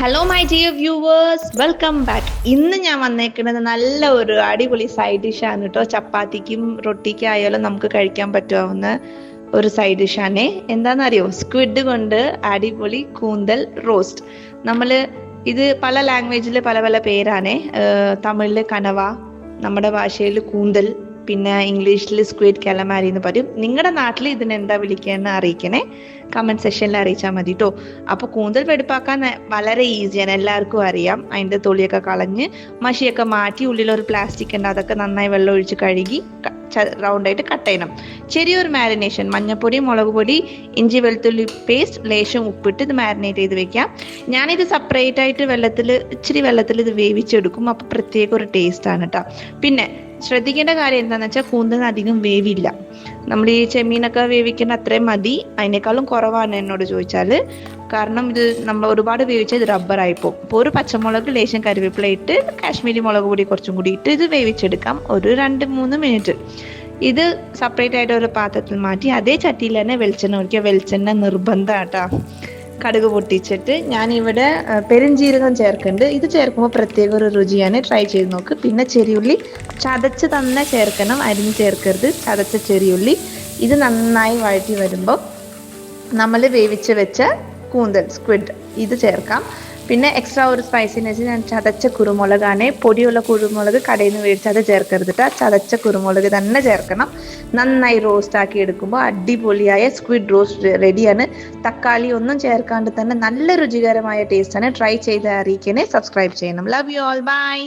Hello my dear viewers, welcome back. ഇന്ന് ഞാൻ വന്നേക്കുന്നത് നല്ല ഒരു അടിപൊളി സൈഡ് ഡിഷാണ് കേട്ടോ. ചപ്പാത്തിക്കും റൊട്ടിക്കും ആയാലും നമുക്ക് കഴിക്കാൻ പറ്റാവുന്ന ഒരു സൈഡ് ഡിഷാണേ. എന്താണെന്നറിയോ? സ്ക്വിഡ് കൊണ്ട് അടിപൊളി കൂന്തൽ റോസ്റ്റ്. നമ്മൾ ഇത് പല ലാംഗ്വേജിൽ പല പല പേരാണേ. തമിഴിൽ കനവ, നമ്മുടെ ഭാഷയിൽ കൂന്തൽ, പിന്നെ ഇംഗ്ലീഷിൽ സ്ക്വിഡ് കലമാരി എന്ന് പറയും. നിങ്ങളുടെ നാട്ടിൽ ഇതിനെന്താ വിളിക്കുകയെന്ന് അറിയിക്കണേ, കമൻറ്റ് സെക്ഷനിൽ അറിയിച്ചാൽ മതി കേട്ടോ. അപ്പോൾ കൂന്തൽ വെടുപ്പാക്കാൻ വളരെ ഈസിയാണ്, എല്ലാവർക്കും അറിയാം. അതിൻ്റെ തൊലിയൊക്കെ കളഞ്ഞ് മഷിയൊക്കെ മാറ്റി ഉള്ളിലൊരു പ്ലാസ്റ്റിക് ഉണ്ട്, അതൊക്കെ നന്നായി വെള്ളം ഒഴിച്ച് കഴുകി റൗണ്ടായിട്ട് കട്ട് ചെയ്യണം. ചെറിയൊരു മാരിനേഷൻ, മഞ്ഞൾപ്പൊടി, മുളക് പൊടി, ഇഞ്ചി വെളുത്തുള്ളി പേസ്റ്റ്, ലേശം ഉപ്പിട്ട് ഇത് മാരിനേറ്റ് ചെയ്ത് വെക്കാം. ഞാനിത് സെപ്പറേറ്റ് ആയിട്ട് ഇച്ചിരി വെള്ളത്തിൽ ഇത് വേവിച്ചെടുക്കും. അപ്പോൾ പ്രത്യേക ഒരു ടേസ്റ്റാണ് കേട്ടോ. പിന്നെ ശ്രദ്ധിക്കേണ്ട കാര്യം എന്താണെന്ന് വെച്ചാൽ കൂന്തലിന് അധികം വേവില്ല. നമ്മൾ ഈ ചെമ്മീനൊക്കെ വേവിക്കുന്ന അത്രയും മതി, അതിനേക്കാളും കുറവാണ് എന്നോട് ചോദിച്ചാൽ. കാരണം ഇത് നമ്മൾ ഒരുപാട് വേവിച്ചാൽ ഇത് റബ്ബറായിപ്പോവും. അപ്പോൾ ഒരു പച്ചമുളക്, ലേശം കറിവേപ്പില ഇട്ട്, കാശ്മീരി മുളക് പൊടി കുറച്ചും കൂടി ഇട്ട് ഇത് വേവിച്ചെടുക്കാം ഒരു 2-3 മിനിറ്റ്. ഇത് സെപ്പറേറ്റ് ആയിട്ട് ഒരു പാത്രത്തിൽ മാറ്റി അതേ ചട്ടിയിൽ തന്നെ വെളിച്ചെണ്ണ ഒഴിക്കുക. വെളിച്ചെണ്ണ നിർബന്ധം കേട്ടോ. കടുക് പൊട്ടിച്ചിട്ട് ഞാനിവിടെ പെരുംജീരകം ചേർക്കുന്നുണ്ട്. ഇത് ചേർക്കുമ്പോൾ പ്രത്യേക ഒരു രുചിയാണ്, ട്രൈ ചെയ്ത് നോക്ക്. പിന്നെ ചെറിയുള്ളി ചതച്ച് തന്നെ ചേർക്കണം, അരിഞ്ഞ് ചേർക്കരുത്. ചതച്ച ചെറിയുള്ളി ഇത് നന്നായി വഴറ്റി വരുമ്പോൾ നമ്മൾ വേവിച്ച് വെച്ച കൂന്തൽ സ്ക്വിഡ് ഇത് ചേർക്കാം. പിന്നെ എക്സ്ട്രാ ഒരു സ്പൈസിനെസ് ഞാൻ ചതച്ച കുരുമുളകാണ്. പൊടിയുള്ള കുരുമുളക് കടയിൽ നിന്ന് മേടിച്ച് അത് ചേർക്കരുത്. ചതച്ച കുരുമുളക് തന്നെ ചേർക്കണം. നന്നായി റോസ്റ്റ് ആക്കി എടുക്കുമ്പോൾ അടിപൊളിയായ സ്ക്വിഡ് റോസ്റ്റ് റെഡിയാണ്. തക്കാളി ഒന്നും ചേർക്കാണ്ട് തന്നെ നല്ല രുചികരമായ ടേസ്റ്റാണ്. ട്രൈ ചെയ്ത് അറിയിക്കണേ, സബ്സ്ക്രൈബ് ചെയ്യണം. Love you all, by.